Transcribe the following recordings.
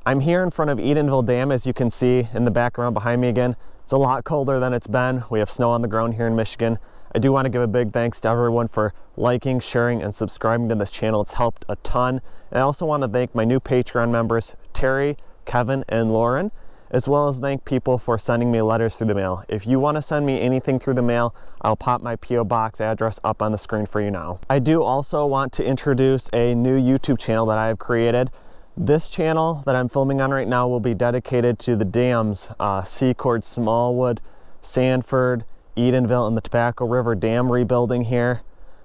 I'm here in front of Edenville Dam, as you can see in the background behind me again. It's a lot colder than it's been. We have snow on the ground here in Michigan. I do want to give a big thanks to everyone for liking, sharing, and subscribing to this channel. It's helped a ton. And I also want to thank my new Patreon members, Terry, Kevin, and Lauren, as well as thank people for sending me letters through the mail. If you want to send me anything through the mail, I'll pop my P.O. Box address up on the screen for you now. I do also want to introduce a new YouTube channel that I have created. This channel that I'm filming on right now will be dedicated to the dams, Secord, Smallwood, Sanford, Edenville, and the Tobacco River Dam rebuilding here.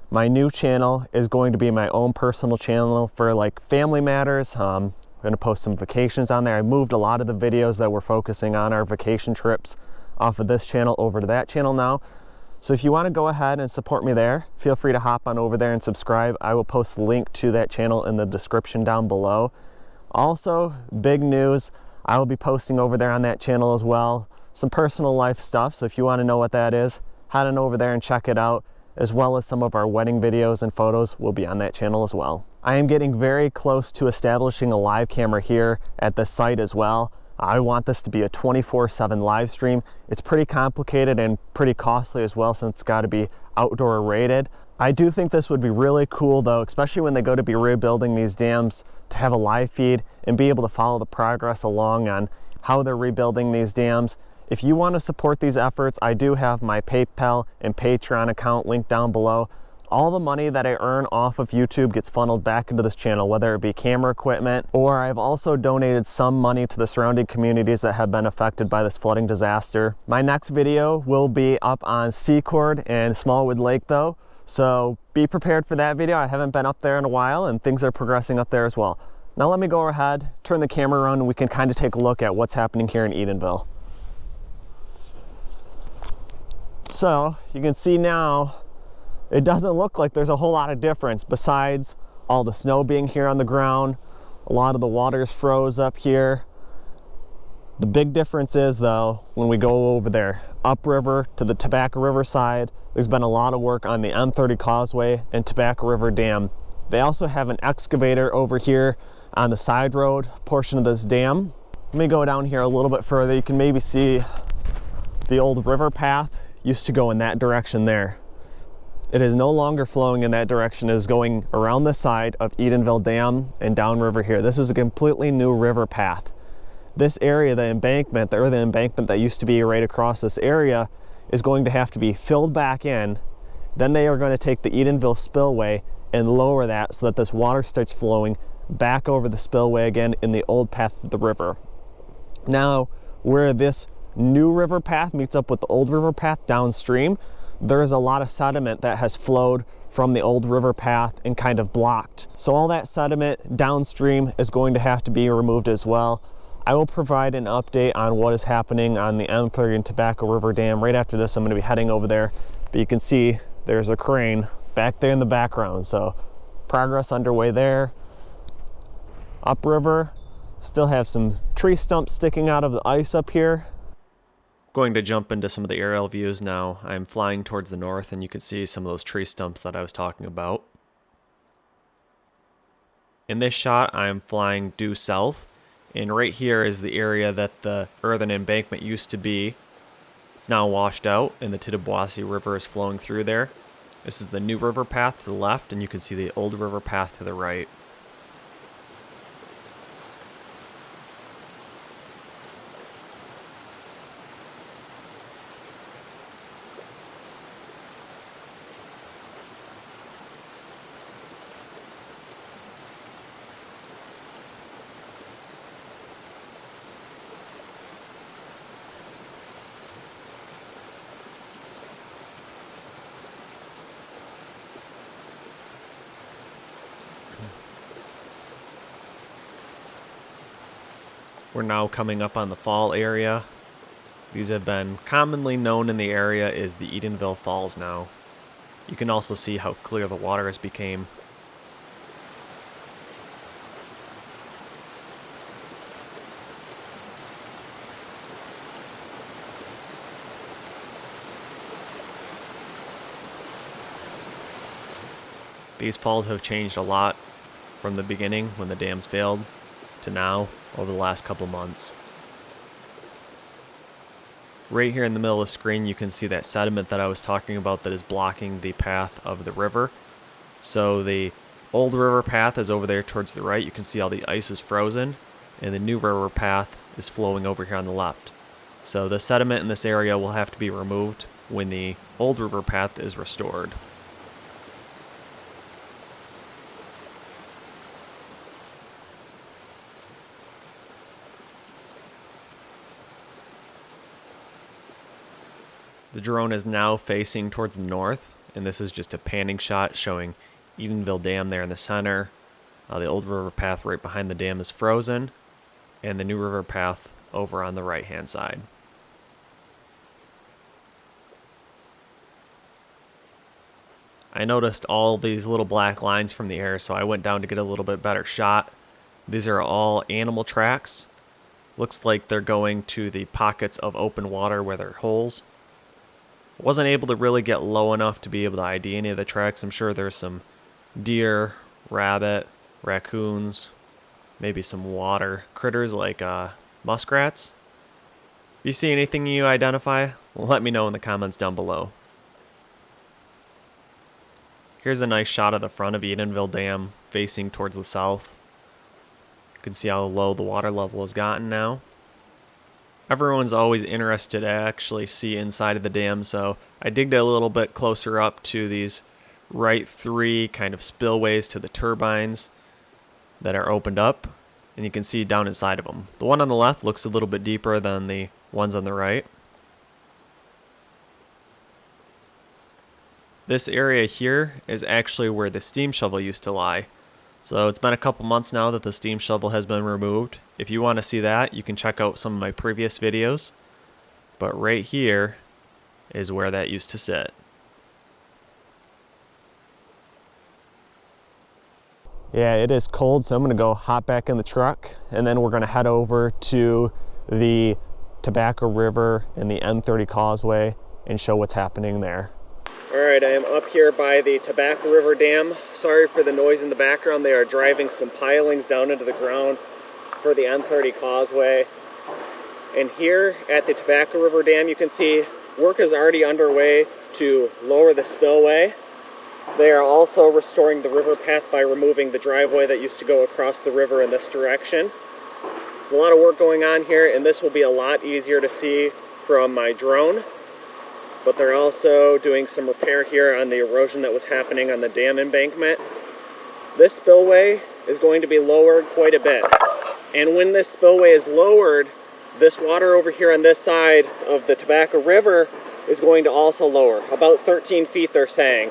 My new channel is going to be my own personal channel for like family matters. I'm going to post some vacations on there. I moved a lot of the videos that we're focusing on our vacation trips off of this channel over to that channel now. So if you want to go ahead and support me there, feel free to hop on over there and subscribe. I will post the link to that channel in the description down below. Also, big news, I will be posting over there on that channel as well some personal life stuff, so if you want to know what that is, head on over there and check it out, as well as some of our wedding videos and photos will be on that channel as well. I am getting very close to establishing a live camera here at the site as well. I want this to be a 24/7 live stream. It's pretty complicated and pretty costly as well, since it's got to be outdoor rated. I do think this would be really cool though, especially when they go to be rebuilding these dams, to have a live feed and be able to follow the progress along on how they're rebuilding these dams. If you want to support these efforts, I do have my PayPal and Patreon account linked down below. All the money that I earn off of YouTube gets funneled back into this channel, whether it be camera equipment, or I've also donated some money to the surrounding communities that have been affected by this flooding disaster. My next video will be up on Secord and Smallwood Lake though, so be prepared for that video. I haven't been up there in a while and things are progressing up there as well. Now let me go ahead, turn the camera around, and we can kind of take a look at what's happening here in Edenville. So you can see now, it doesn't look like there's a whole lot of difference besides all the snow being here on the ground. A lot of the water's froze up here. The big difference is though, when we go over there, upriver to the Tobacco River side, there's been a lot of work on the M30 Causeway and Tobacco River Dam. They also have an excavator over here on the side road portion of this dam. Let me go down here a little bit further. You can maybe see the old river path used to go in that direction there. It is no longer flowing in that direction. It is going around the side of Edenville Dam and downriver here. This is a completely new river path. This area, the embankment that used to be right across this area, is going to have to be filled back in. Then they are going to take the Edenville spillway and lower that so that this water starts flowing back over the spillway again in the old path of the river. Now, where this new river path meets up with the old river path downstream, there is a lot of sediment that has flowed from the old river path and kind of blocked. So all that sediment downstream is going to have to be removed as well. I will provide an update on what is happening on the M30 and Tobacco River Dam. Right after this, I'm going to be heading over there, but you can see there's a crane back there in the background. So progress underway there. Upriver, still have some tree stumps sticking out of the ice up here. Going to jump into some of the aerial views now. I'm flying towards the north and you can see some of those tree stumps that I was talking about. In this shot, I'm flying due south, and right here is the area that the earthen embankment used to be. It's now washed out and the Tittabawassee River is flowing through there. This is the new river path to the left, and you can see the old river path to the right. We're now coming up on the fall area. These have been commonly known in the area as the Edenville Falls now. You can also see how clear the water has become. These falls have changed a lot from the beginning when the dams failed. to now over the last couple months. Right here in the middle of the screen you can see that sediment that I was talking about that is blocking the path of the river. So the old river path is over there towards the right. You can see all the ice is frozen, and the new river path is flowing over here on the left. So the sediment in this area will have to be removed when the old river path is restored. The drone is now facing towards the north, and this is just a panning shot showing Edenville Dam there in the center. The old river path right behind the dam is frozen, and the new river path over on the right hand side. I noticed all these little black lines from the air, so I went down to get a little bit better shot. These are all animal tracks. Looks like they're going to the pockets of open water where there are holes. Wasn't able to really get low enough to be able to ID any of the tracks. I'm sure there's some deer, rabbit, raccoons, maybe some water critters like muskrats. If you see anything you identify, let me know in the comments down below. Here's a nice shot of the front of Edenville Dam facing towards the south. You can see how low the water level has gotten now. Everyone's always interested to actually see inside of the dam, so I digged a little bit closer up to these right three kind of spillways to the turbines that are opened up, and you can see down inside of them. The one on the left looks a little bit deeper than the ones on the right. This area here is actually where the steam shovel used to lie. So it's been a couple months now that the steam shovel has been removed. If you want to see that, you can check out some of my previous videos. But right here is where that used to sit. Yeah, it is cold, so I'm going to go hop back in the truck, and then we're going to head over to the Tobacco River and the M30 Causeway and show what's happening there. Alright, I am up here by the Tobacco River Dam. Sorry for the noise in the background. They are driving some pilings down into the ground for the M30 Causeway. And here at the Tobacco River Dam, you can see work is already underway to lower the spillway. They are also restoring the river path by removing the driveway that used to go across the river in this direction. There's a lot of work going on here, and this will be a lot easier to see from my drone. But they're also doing some repair here on the erosion that was happening on the dam embankment. This spillway is going to be lowered quite a bit. And when this spillway is lowered, this water over here on this side of the Tobacco River is going to also lower. About 13 feet, they're saying.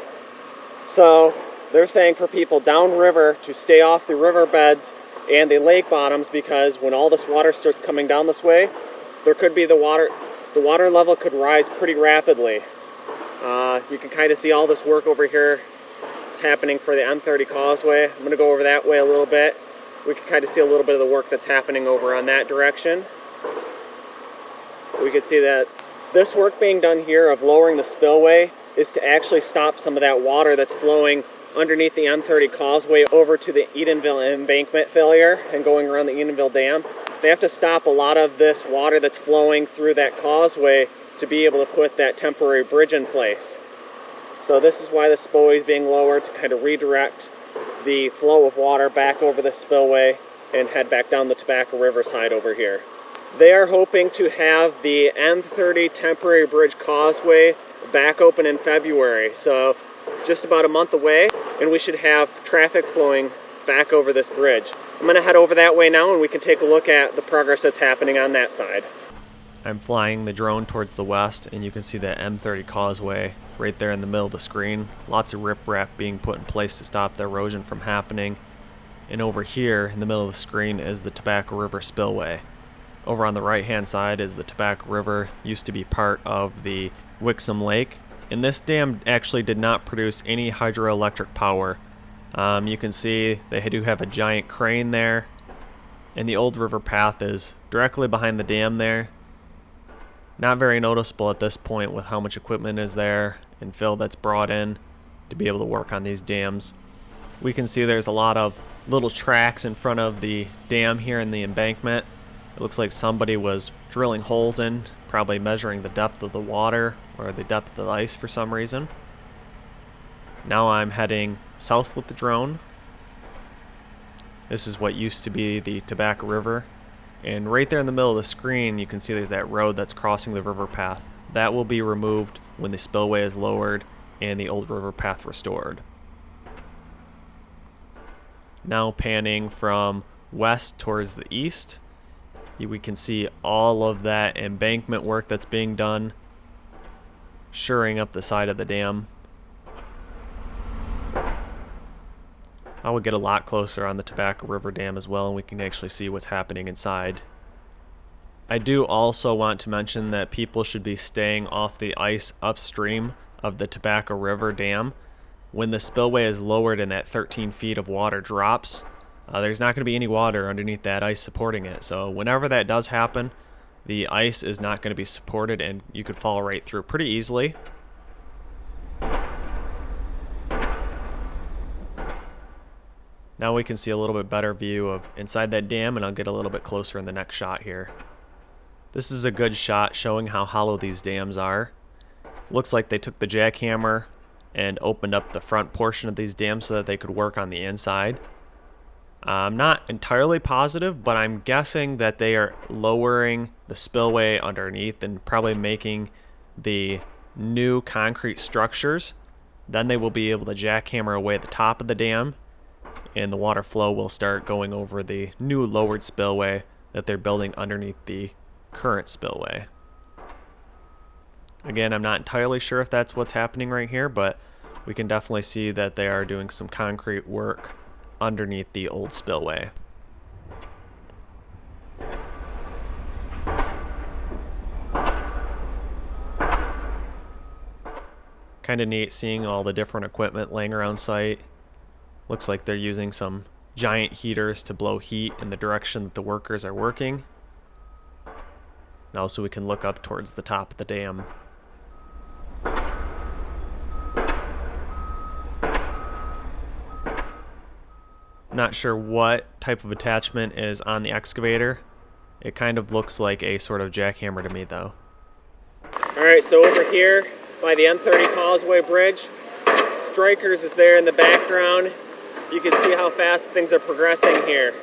So they're saying for people downriver to stay off the riverbeds and the lake bottoms, because when all this water starts coming down this way, there could be the water level could rise pretty rapidly. You can kind of see all this work over here is happening for the M30 Causeway. I'm going to go over that way a little bit. We can kind of see a little bit of the work that's happening over on that direction. We can see that this work being done here of lowering the spillway is to actually stop some of that water that's flowing underneath the M30 Causeway over to the Edenville embankment failure and going around the Edenville Dam. They have to stop a lot of this water that's flowing through that causeway to be able to put that temporary bridge in place. So this is why the spillway is being lowered, to kind of redirect the flow of water back over the spillway and head back down the Tobacco River side over here. They are hoping to have the M30 temporary bridge causeway back open in February, so just about a month away, and we should have traffic flowing back over this bridge. I'm going to head over that way now, and we can take a look at the progress that's happening on that side. I'm flying the drone towards the west, and you can see the M30 Causeway right there in the middle of the screen. Lots of riprap being put in place to stop the erosion from happening. And over here in the middle of the screen is the Tobacco River Spillway. Over on the right hand side is the Tobacco River. Used to be part of the Wixom Lake, and this dam actually did not produce any hydroelectric power. You can see they do have a giant crane there, and the old river path is directly behind the dam there. Not very noticeable at this point with how much equipment is there and fill that's brought in to be able to work on these dams. We can see there's a lot of little tracks in front of the dam here in the embankment. It looks like somebody was drilling holes in, probably measuring the depth of the water or the depth of the ice for some reason. Now I'm heading south with the drone. This is what used to be the Tobacco River. And right there in the middle of the screen, you can see there's that road that's crossing the river path. That will be removed when the spillway is lowered and the old river path restored. Now panning from west towards the east, we can see all of that embankment work that's being done, shoring up the side of the dam. I will get a lot closer on the Tobacco River Dam as well, and we can actually see what's happening inside. I do also want to mention that people should be staying off the ice upstream of the Tobacco River Dam. When the spillway is lowered and that 13 feet of water drops, there's not going to be any water underneath that ice supporting it. So whenever that does happen, the ice is not going to be supported and you could fall right through pretty easily. Now we can see a little bit better view of inside that dam, and I'll get a little bit closer in the next shot here. This is a good shot showing how hollow these dams are. Looks like they took the jackhammer and opened up the front portion of these dams so that they could work on the inside. I'm not entirely positive, but I'm guessing that they are lowering the spillway underneath and probably making the new concrete structures. Then they will be able to jackhammer away at the top of the dam, and the water flow will start going over the new lowered spillway that they're building underneath the current spillway. Again, I'm not entirely sure if that's what's happening right here, but we can definitely see that they are doing some concrete work underneath the old spillway. Kind of neat seeing all the different equipment laying around site. Looks like they're using some giant heaters to blow heat in the direction that the workers are working. And also we can look up towards the top of the dam. Not sure what type of attachment is on the excavator. It kind of looks like a sort of jackhammer to me though. Alright, so over here by the M30 Causeway Bridge, Strikers is there in the background. You can see how fast things are progressing here.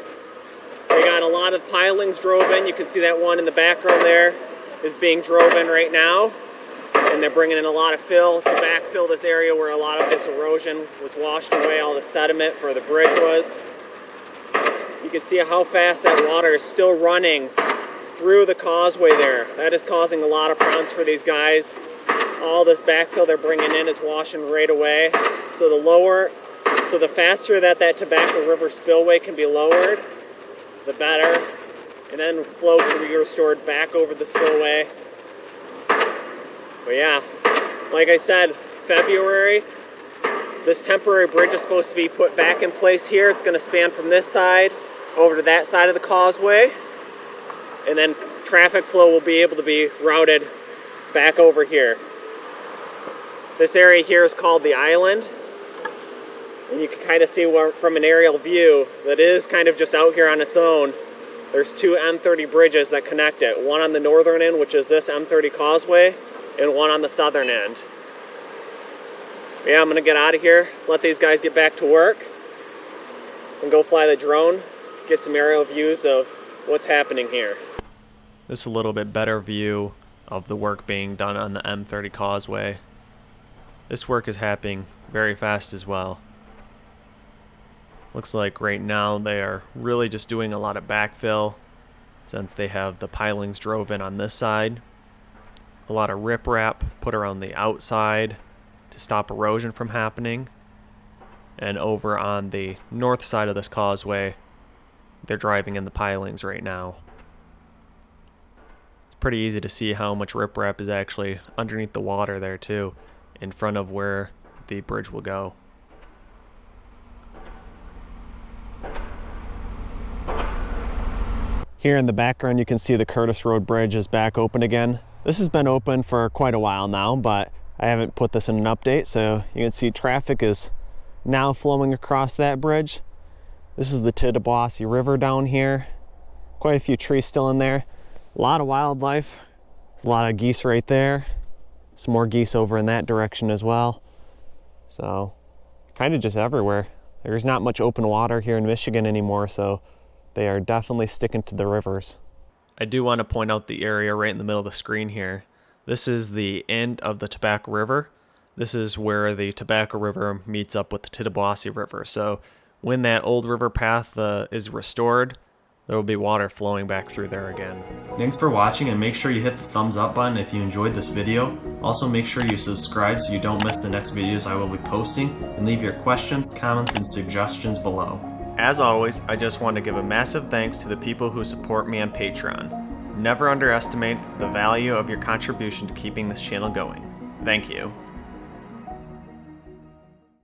We got a lot of pilings drove in. You can see that one in the background there is being drove in right now. And they're bringing in a lot of fill to backfill this area where a lot of this erosion was washed away, all the sediment for the bridge was. You can see how fast that water is still running through the causeway there. That is causing a lot of problems for these guys. All this backfill they're bringing in is washing right away. So the faster that Tobacco River spillway can be lowered, the better. And then flow can be restored back over the spillway. But yeah, like I said, February, this temporary bridge is supposed to be put back in place here. It's going to span from this side over to that side of the causeway. And then traffic flow will be able to be routed back over here. This area here is called the island. And you can kind of see where, from an aerial view, that is kind of just out here on its own. There's two M30 bridges that connect it. One on the northern end, which is this M30 causeway, and one on the southern end. But yeah, I'm gonna get out of here, let these guys get back to work, and go fly the drone, get some aerial views of what's happening here. This is a little bit better view of the work being done on the M30 causeway. This work is happening very fast as well. Looks like right now they are really just doing a lot of backfill since they have the pilings drove in on this side. A lot of riprap put around the outside to stop erosion from happening. And over on the north side of this causeway, they're driving in the pilings right now. It's pretty easy to see how much riprap is actually underneath the water there too, in front of where the bridge will go. Here in the background you can see the Curtis Road Bridge is back open again. This has been open for quite a while now, but I haven't put this in an update, so you can see traffic is now flowing across that bridge. This is the Tittabawassee River down here. Quite a few trees still in there. A lot of wildlife. There's a lot of geese right there. Some more geese over in that direction as well. So kind of just everywhere. There's not much open water here in Michigan anymore, so they are definitely sticking to the rivers. I do want to point out the area right in the middle of the screen here. This is the end of the Tobacco River. This is where the Tobacco River meets up with the Tittabawassee River. So when that old river path is restored, there will be water flowing back through there again. Thanks for watching, and make sure you hit the thumbs up button if you enjoyed this video. Also make sure you subscribe so you don't miss the next videos I will be posting, and leave your questions, comments, and suggestions below. As always, I just want to give a massive thanks to the people who support me on Patreon. Never underestimate the value of your contribution to keeping this channel going. Thank you.